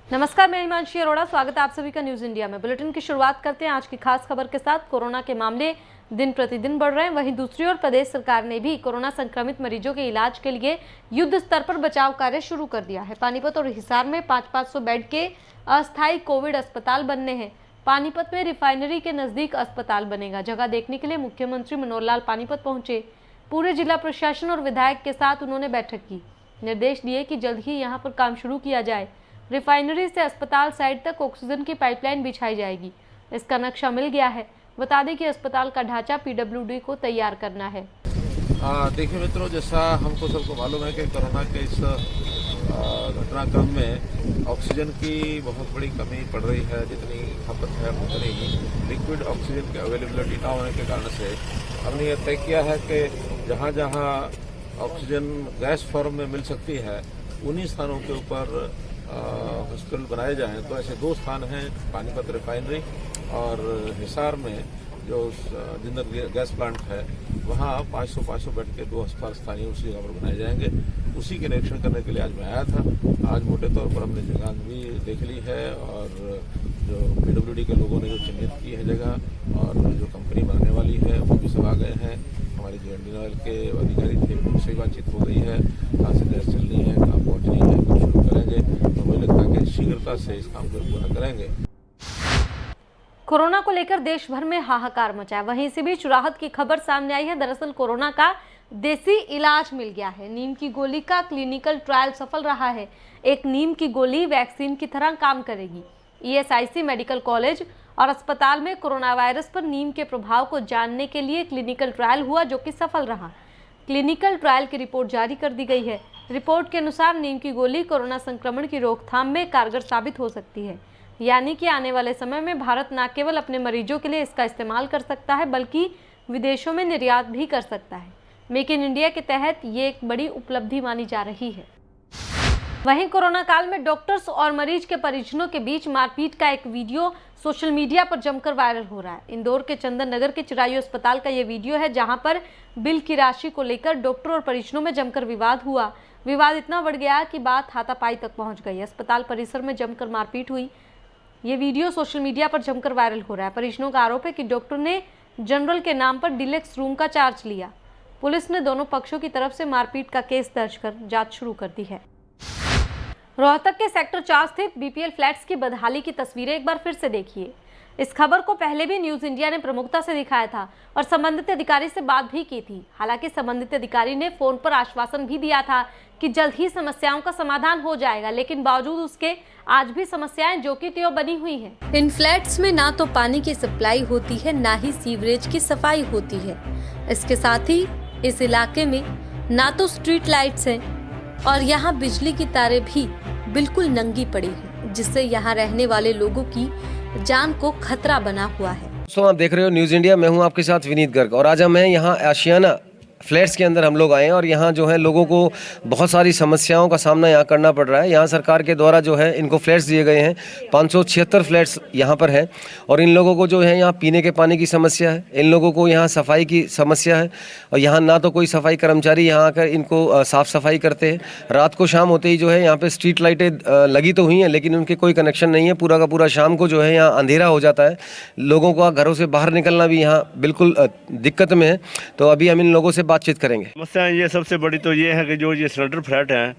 नमस्कार, मैं हिमांशी अरोड़ा। स्वागत है आप सभी का न्यूज इंडिया में। बुलेटिन की शुरुआत करते हैं आज की खास खबर के साथ। कोरोना के मामले दिन प्रतिदिन बढ़ रहे हैं। वहीं दूसरी ओर प्रदेश सरकार ने भी कोरोना संक्रमित मरीजों के इलाज के लिए युद्ध स्तर पर बचाव कार्य शुरू कर दिया है। पानीपत और हिसार में 500-500 बेड के अस्थायी कोविड अस्पताल बनने हैं। पानीपत में रिफाइनरी के नजदीक अस्पताल बनेगा। जगह देखने के लिए मुख्यमंत्री मनोहर लाल पानीपत पहुंचे। पूरे जिला प्रशासन और विधायक के साथ उन्होंने बैठक की। निर्देश दिए कि जल्द ही यहाँ पर काम शुरू किया जाए। रिफाइनरी से अस्पताल साइड तक ऑक्सीजन की पाइपलाइन बिछाई जाएगी। इसका नक्शा मिल गया है। बता दें कि अस्पताल का ढांचा पीडब्ल्यूडी को तैयार करना है। देखिए मित्रों, जैसा हमको सबको मालूम है कि कोरोना के इस घटनाक्रम में ऑक्सीजन की बहुत बड़ी कमी पड़ रही है। जितनी खपत है उतनी ही लिक्विड ऑक्सीजन की अवेलेबिलिटी ना होने के कारण से हमने ये तय किया है कि जहाँ जहाँ ऑक्सीजन गैस फॉर्म में मिल सकती है उन्हीं स्थानों के ऊपर हॉस्पिटल बनाए जाएं। तो ऐसे 2 स्थान हैं, पानीपत रिफाइनरी और हिसार में जो जिंदल गैस प्लांट है, वहाँ 500-500 बेड के 2 अस्पताल स्थानीय उसी जगह पर बनाए जाएंगे। उसी के निरीक्षण करने के लिए आज मैं आया था। आज मोटे तौर पर हमने जगह भी देख ली है और जो पीडब्ल्यूडी के लोगों ने जो चिन्हित की है जगह और जो कंपनी बनाने वाली है वो भी सब आ गए हैं। हमारे जो इंडियन ऑयल के अधिकारी थे उनसे बातचीत हो गई है, कहाँ से गैस चलनी है, कहाँ पहुँचनी है, कब शुरू करेंगे। तो मुझे लगता है कि शीघ्रता से इस काम को पूरा करेंगे। कोरोना को लेकर देश भर में हाहाकार मचा है। वहीं इसी बीच राहत की खबर सामने आई है। दरअसल कोरोना का देसी इलाज मिल गया है। नीम की गोली का क्लिनिकल ट्रायल सफल रहा है। एक नीम की गोली वैक्सीन की तरह काम करेगी। ईएसआईसी मेडिकल कॉलेज और अस्पताल में कोरोना वायरस पर नीम के प्रभाव को जानने के लिए क्लिनिकल ट्रायल हुआ, जो कि सफल रहा। क्लिनिकल ट्रायल की रिपोर्ट जारी कर दी गई है। रिपोर्ट के अनुसार नीम की गोली कोरोना संक्रमण की रोकथाम में कारगर साबित हो सकती है। यानी कि आने वाले समय में भारत न केवल अपने मरीजों के लिए इसका इस्तेमाल कर सकता है, बल्कि विदेशों में निर्यात भी कर सकता है। मेक इन इंडिया के तहत ये एक बड़ी उपलब्धि मानी जा रही है। वहीं कोरोना काल में डॉक्टर्स और मरीज के परिजनों के बीच मारपीट का एक वीडियो सोशल मीडिया पर जमकर वायरल हो रहा है। इंदौर के चंदन नगर के चिरायु अस्पताल का ये वीडियो है, जहां पर बिल की राशि को लेकर डॉक्टर और परिजनों में जमकर विवाद हुआ। विवाद इतना बढ़ गया कि बात हाथापाई तक पहुंच गई। अस्पताल परिसर में जमकर मारपीट हुई। ये वीडियो सोशल मीडिया पर जमकर वायरल हो रहा है। परिजनों का आरोप है कि डॉक्टर ने जनरल के नाम पर डिलेक्स रूम का चार्ज लिया। पुलिस ने दोनों पक्षों की तरफ से मारपीट का केस दर्ज कर जांच शुरू कर दी है। रोहतक के सेक्टर 4 स्थित बीपीएल फ्लैट्स की बदहाली की तस्वीरें एक बार फिर से देखिए। इस खबर को पहले भी न्यूज इंडिया ने प्रमुखता से दिखाया था और संबंधित अधिकारी से बात भी की थी। हालांकि संबंधित अधिकारी ने फोन पर आश्वासन भी दिया था कि जल्द ही समस्याओं का समाधान हो जाएगा, लेकिन बावजूद उसके आज भी समस्याएं जो की त्यों बनी हुई हैं। इन फ्लैट्स में ना तो पानी की सप्लाई होती है, ना ही सीवरेज की सफाई होती है। इसके साथ ही इस इलाके में ना तो स्ट्रीट लाइट्स हैं और यहाँ बिजली की तारें भी बिल्कुल नंगी पड़ी है, जिससे यहाँ रहने वाले लोगों की जान को खतरा बना हुआ है। दोस्तों, आप देख रहे हो न्यूज इंडिया। मैं हूं आपके साथ विनीत गर्ग और आज हम हैं यहाँ आशियाना फ्लैट्स के अंदर हम लोग आए हैं और यहाँ जो है लोगों को बहुत सारी समस्याओं का सामना यहाँ करना पड़ रहा है। यहाँ सरकार के द्वारा जो है इनको फ्लैट्स दिए गए हैं। 576 फ्लैट्स यहाँ पर हैं और इन लोगों को जो है यहाँ पीने के पानी की समस्या है, इन लोगों को यहाँ सफाई की समस्या है और यहाँ ना तो कोई सफाई कर्मचारी यहाँ आकर इनको साफ़ सफाई करते हैं। रात को शाम होते ही जो है यहाँ पर स्ट्रीट लाइटें लगी तो हुई हैं, लेकिन उनके कोई कनेक्शन नहीं है। पूरा का पूरा शाम को जो है यहाँ अंधेरा हो जाता है। लोगों का घरों से बाहर निकलना भी यहाँ बिल्कुल दिक्कत में है। तो अभी हम इन लोगों से बातचीत करेंगे। समस्या ये सबसे बड़ी तो ये है कि जो ये सिलेंडर फ्लैट हैं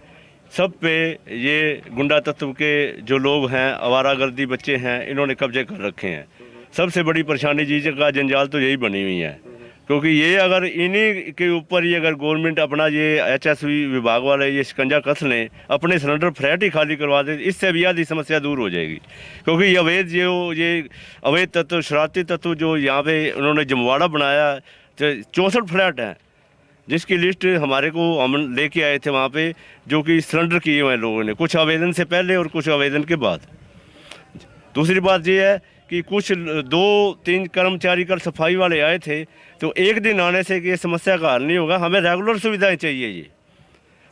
सब पे ये गुंडा तत्व के जो लोग हैं, आवारागर्दी बच्चे हैं, इन्होंने कब्जे कर रखे हैं। सबसे बड़ी परेशानी जी का जंजाल तो यही बनी हुई है, क्योंकि ये अगर इन्हीं के ऊपर ही अगर गवर्नमेंट अपना ये एचएसवी विभाग वाले ये शिकंजा कस लें, अपने सिलेंडर फ्लैट ही खाली करवा दें, इससे भी आधी समस्या दूर हो जाएगी। क्योंकि ये अवैध तत्व, शरारती तत्व जो यहाँ पे उन्होंने जमवाड़ा बनाया, 64 फ्लैट हैं जिसकी लिस्ट हमारे को हम लेके आए थे वहाँ पे, जो कि सरेंडर किए हुए हैं लोगों ने, कुछ आवेदन से पहले और कुछ आवेदन के बाद। दूसरी बात ये है कि कुछ 2-3 कर्मचारी कल सफाई वाले आए थे, तो एक दिन आने से कि ये समस्या का हल नहीं होगा। हमें रेगुलर सुविधाएं चाहिए, ये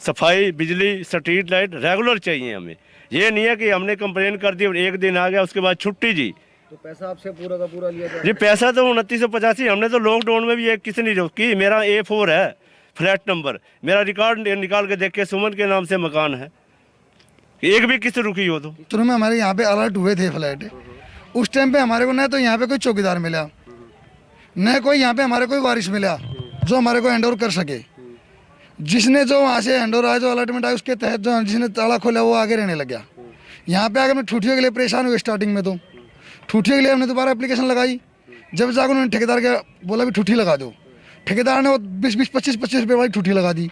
सफाई, बिजली, स्ट्रीट लाइट रेगुलर चाहिए हमें। ये नहीं है कि हमने कंप्लेन कर दी और एक दिन आ गया उसके बाद छुट्टी जी। तो पैसा आपसे पूरा का पूरा लिया जी पैसा तो 2985। हमने तो लॉकडाउन में भी एक किसी नहीं रोकी। मेरा A4 है फ्लैट नंबर, मेरा रिकॉर्ड निकाल के देख के सुमन के नाम से मकान है, कि एक भी किस्त रुकी हो तो। शुरू में हमारे यहाँ पे अलर्ट हुए थे फ्लैट, उस टाइम पे हमारे को न तो यहाँ पे कोई चौकीदार मिला, न कोई यहाँ पे हमारे कोई वारिस मिला जो हमारे को हैंड ओवर कर सके। जिसने जो वहाँ से हैंड ओवर आया, जो अलर्टमेंट आया, उसके तहत जो जिसने ताला खोला वो आगे रहने लग गया। यहाँ पे आकर मैं ठूठियों के लिए परेशान हुए स्टार्टिंग में, तो ठूठियों के लिए हमने दोबारा एप्लीकेशन लगाई। जब जाकर उन्होंने ठेकेदार के बोला भी ठूठी लगा दो, ठेकेदार ने वो 20-20, 25-25 रुपये वाली ठूठी लगा दी।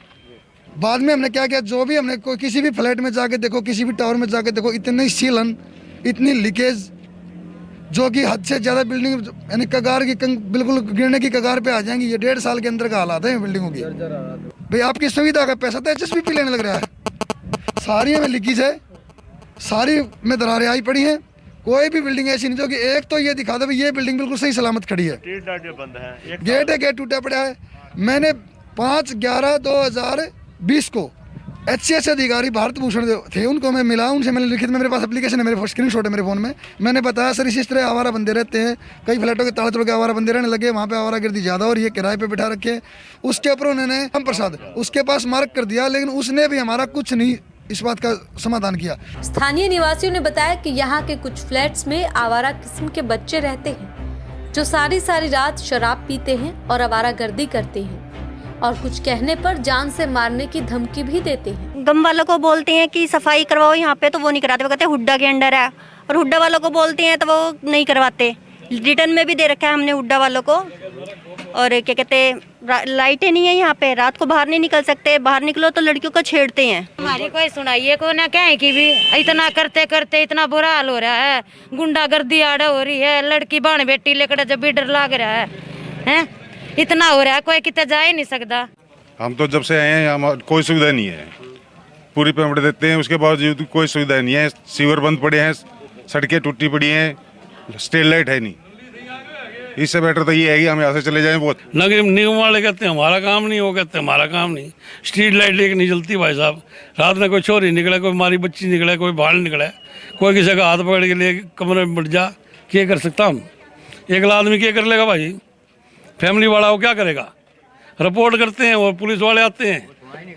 बाद में हमने क्या किया, जो भी हमने किसी भी फ्लैट में जाके देखो, किसी भी टावर में जाके देखो, इतनी सीलन, इतनी लीकेज, जो कि हद से ज़्यादा बिल्डिंग यानी कगार की बिल्कुल गिरने की कगार पे आ जाएंगी। ये 1.5 साल के अंदर का हालात है बिल्डिंगों की। भाई आपकी सुविधा का पैसा तो HSBP लेने लग रहा है। सारी में लीकेज है, सारी में दरारें आई पड़ी हैं। कोई भी बिल्डिंग ऐसी नहीं जो कि एक तो ये दिखा दो भाई ये बिल्डिंग बिल्कुल सही सलामत खड़ी है। बंद है, गेट है, गेट टूटा पड़ा है। मैंने 5/11/2020 को HCS अधिकारी भारत भूषण थे, उनको मैं मिला, उनसे मैंने लिखित में, मेरे पास एप्लीकेशन है, मेरे स्क्रीनशॉट है मेरे फ़ोन में। मैंने बताया सर इस तरह आवारा बंदे रहते हैं, कई फ्लैटों के ताले तोड़ के आवारा बंदे रहने लगे, वहाँ पे आवारागर्दी ज़्यादा हो रही है, किराए पे बिठा रखे। उसके ऊपर उन्होंने हम प्रसाद उसके पास मार्क कर दिया, लेकिन उसने भी हमारा कुछ नहीं इस बात का समाधान किया। स्थानीय निवासियों ने बताया कि यहाँ के कुछ फ्लैट्स में आवारा किस्म के बच्चे रहते हैं जो सारी रात शराब पीते हैं और आवारागर्दी करते हैं, और कुछ कहने पर जान से मारने की धमकी भी देते हैं। गम वालों को बोलते हैं कि सफाई करवाओ यहाँ पे, तो वो नहीं कराते, वो कहते हैं हुड्डा के अंडर है। और हुड्डा वालों को बोलते हैं तो वो नहीं करवाते। रिटर्न में भी दे रखा है हमने हुड्डा वालों को। और क्या कहते हैं, लाइटें नहीं है यहाँ पे, रात को बाहर नहीं निकल सकते, बाहर निकलो तो लड़कियों को छेड़ते हैं। हमारी कोई सुनाइए को ना कहें कि भी इतना करते करते इतना बुरा हाल हो रहा है, गुंडागर्दी आड़ा हो रही है, लड़की बाण बेटी लेकर जब भी डर लग रहा है, इतना हो रहा है कोई कितना जा ही नहीं सकता। हम तो जब से आए हैं यहाँ कोई सुविधा नहीं है, पूरी पेमेंट देते हैं, उसके बावजूद कोई सुविधा नहीं है। सीवर बंद पड़े हैं, सड़कें टूटी पड़ी हैं, स्ट्रीट लाइट है नहीं। इससे बेटर तो ये है कि हम यहाँ से चले जाएं। बहुत नगर निगम वाले कहते हैं हमारा काम नहीं, वो कहते हैं हमारा काम नहीं। स्ट्रीट लाइट लेके नहीं जलती भाई साहब। रात में कोई चोरी निकले, कोई हमारी बच्ची निकले, कोई बाहर निकले, कोई किसी का हाथ पकड़ के लिए कमरे में बैठ जा, क्या कर सकता हम? अकेला आदमी क्या कर लेगा भाई? फैमिली वाला वो क्या करेगा? रिपोर्ट करते हैं और पुलिस वाले आते हैं,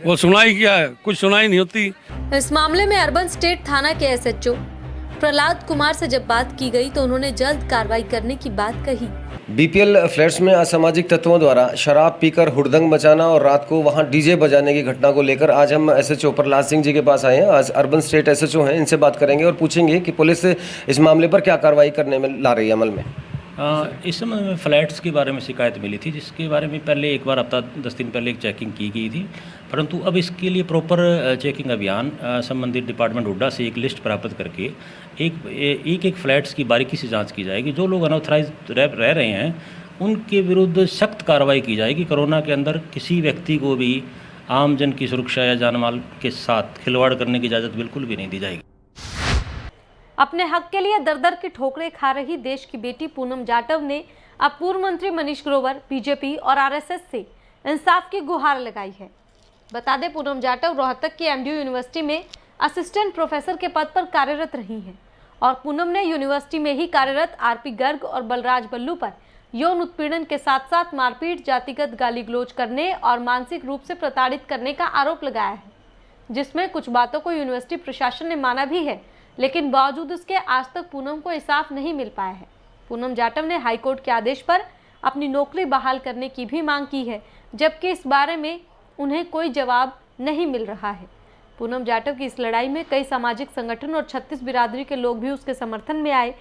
वो सुनाई क्या है? कुछ सुनाई नहीं होती। इस मामले में अर्बन स्टेट थाना के SHO प्रहलाद कुमार से जब बात की गई तो उन्होंने जल्द कार्रवाई करने की बात कही। BPL फ्लैट्स में असामाजिक तत्वों द्वारा शराब पीकर हुड़दंग मचाना और रात को वहां DJ बजाने की घटना को लेकर आज हम SHO प्रहलाद सिंह जी के पास आए हैं। आज अर्बन स्टेट SHO हैं, इनसे बात करेंगे और पूछेंगे कि पुलिस इस मामले पर क्या कार्रवाई करने में ला रही है अमल में। इस समय में फ्लैट्स के बारे में शिकायत मिली थी, जिसके बारे में पहले एक बार हफ्ता 10 दिन पहले एक चेकिंग की गई थी, परंतु अब इसके लिए प्रॉपर चेकिंग अभियान संबंधित डिपार्टमेंट हुड्डा से एक लिस्ट प्राप्त करके एक फ्लैट्स की बारीकी से जांच की जाएगी। जो लोग अनऑथराइज रह रहे हैं उनके विरुद्ध सख्त कार्रवाई की जाएगी। कोरोना के अंदर किसी व्यक्ति को भी आम जन की सुरक्षा या जान माल के साथ खिलवाड़ करने की इजाज़त बिल्कुल भी नहीं दी जाएगी। अपने हक के लिए दर दर की ठोकरें खा रही देश की बेटी पूनम जाटव ने अब पूर्व मंत्री मनीष ग्रोवर, BJP और RSS से इंसाफ की गुहार लगाई है। बता दें, पूनम जाटव रोहतक की MDU यूनिवर्सिटी में असिस्टेंट प्रोफेसर के पद पर कार्यरत रही हैं और पूनम ने यूनिवर्सिटी में ही कार्यरत RP गर्ग और बलराज बल्लू पर यौन उत्पीड़न के साथ साथ मारपीट, जातिगत गाली गलौज करने और मानसिक रूप से प्रताड़ित करने का आरोप लगाया है, जिसमें कुछ बातों को यूनिवर्सिटी प्रशासन ने माना भी है, लेकिन बावजूद उसके आज तक पूनम को इंसाफ नहीं मिल पाया है। पूनम जाटव ने हाईकोर्ट के आदेश पर अपनी नौकरी बहाल करने की भी मांग की है, जबकि इस बारे में उन्हें कोई जवाब नहीं मिल रहा है। पूनम जाटव की इस लड़ाई में कई सामाजिक संगठन और 36 बिरादरी के लोग भी उसके समर्थन में आए,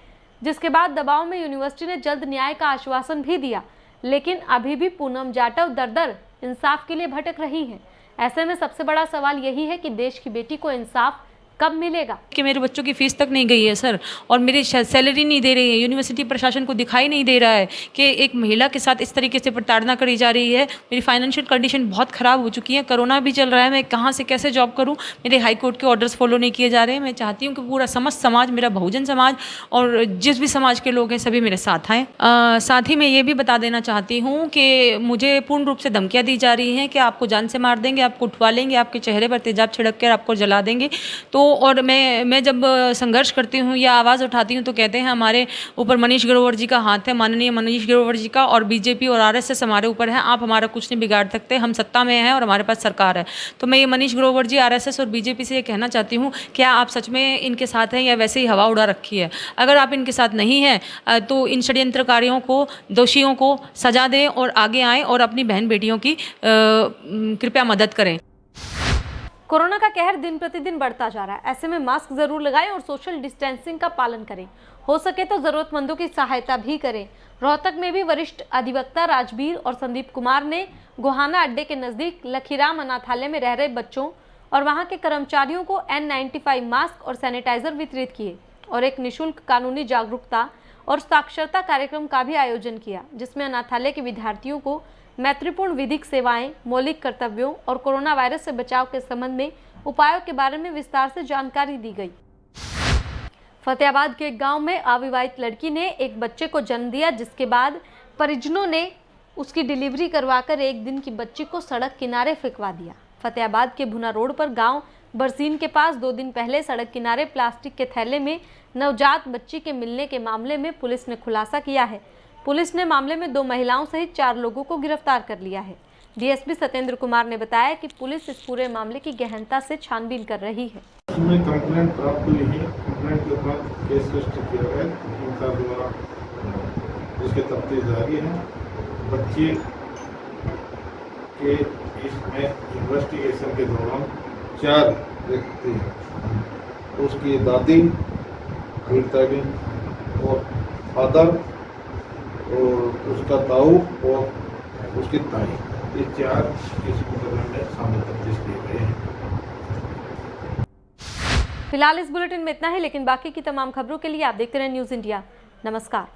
जिसके बाद दबाव में यूनिवर्सिटी ने जल्द न्याय का आश्वासन भी दिया, लेकिन अभी भी पूनम जाटव दर दर इंसाफ के लिए भटक रही हैं। ऐसे में सबसे बड़ा सवाल यही है कि देश की बेटी को इंसाफ कब मिलेगा? कि मेरे बच्चों की फीस तक नहीं गई है सर, और मेरी सैलरी नहीं दे रही है। यूनिवर्सिटी प्रशासन को दिखाई नहीं दे रहा है कि एक महिला के साथ इस तरीके से प्रताड़ना करी जा रही है। मेरी फाइनेंशियल कंडीशन बहुत ख़राब हो चुकी है, कोरोना भी चल रहा है, मैं कहाँ से कैसे जॉब करूँ? मेरे हाई कोर्ट के ऑर्डर्स फॉलो नहीं किए जा रहे हैं। मैं चाहती हूँ कि पूरा समस्त समाज, मेरा बहुजन समाज और जिस भी समाज के लोग हैं सभी मेरे साथ आएँ। साथ ही मैं ये भी बता देना चाहती हूँ कि मुझे पूर्ण रूप से धमकियाँ दी जा रही हैं कि आपको जान से मार देंगे, आपको उठवा लेंगे, आपके चेहरे पर तेजाब छिड़क कर आपको जला देंगे। तो और मैं जब संघर्ष करती हूँ या आवाज़ उठाती हूँ तो कहते हैं हमारे ऊपर मनीष ग्रोवर जी का हाथ है, माननीय मनीष ग्रोवर जी का, और बीजेपी और आरएसएस हमारे ऊपर है, आप हमारा कुछ नहीं बिगाड़ सकते, हम सत्ता में हैं और हमारे पास सरकार है। तो मैं ये मनीष ग्रोवर जी, आरएसएस और बीजेपी से ये कहना चाहती हूँ, क्या आप सच में इनके साथ हैं या वैसे ही हवा उड़ा रखी है? अगर आप इनके साथ नहीं हैं तो इन षड्यंत्रकारियों को, दोषियों को सजा दें और आगे आएँ और अपनी बहन बेटियों की कृपया मदद करें। कोरोना का कहर दिन प्रतिदिन बढ़ता जा रहा है, ऐसे में मास्क जरूर लगाएं और सोशल डिस्टेंसिंग का पालन करें। हो सके तो जरूरतमंदों की सहायता भी करें। रोहतक में भी वरिष्ठ अधिवक्ता राजवीर और संदीप कुमार ने गोहाना अड्डे के नजदीक लखीराम अनाथालय में रह रहे बच्चों और वहां के कर्मचारियों को N95 मास्क और सैनिटाइजर वितरित किए और एक निःशुल्क कानूनी जागरूकता और साक्षरता कार्यक्रम का भी आयोजन किया, जिसमें अनाथालय के विद्यार्थियों को मैत्रीपूर्ण विधिक सेवाएं, मौलिक कर्तव्यों और कोरोना वायरस से बचाव के संबंध में उपायों के बारे में विस्तार से जानकारी दी गई। फतेहाबाद के एक गांव में अविवाहित लड़की ने एक बच्चे को जन्म दिया, जिसके बाद परिजनों ने उसकी डिलीवरी करवाकर एक दिन की बच्ची को सड़क किनारे फेंकवा दिया। फतेहाबाद के भुना रोड पर गांव बरसीन के पास 2 दिन पहले सड़क किनारे प्लास्टिक के थैले में नवजात बच्ची के मिलने के मामले में पुलिस ने खुलासा किया है। पुलिस ने मामले में 2 महिलाओं सहित 4 लोगों को गिरफ्तार कर लिया है। डीएसपी सत्येंद्र कुमार ने बताया कि पुलिस इस पूरे मामले की गहनता से छानबीन कर रही है। इसमें कंप्लेंट प्राप्त हुई है, कंप्लेंट के बाद केस रजिस्टर किया गया, उनका द्वारा जिसके तफ्तीश जारी है। बच्चे के इसमें इन्वेस्टिगेशन के दौरान 4 व्यक्ति, उसकी दादी, पीड़िता और फादर और उसका ताऊ और उसकी ताई, ये 4 इस मुकदमे में शामिल तफ्तीश किए गए हैं। फिलहाल इस बुलेटिन में इतना ही, लेकिन बाकी की तमाम खबरों के लिए आप देखते रहें न्यूज़ इंडिया। नमस्कार।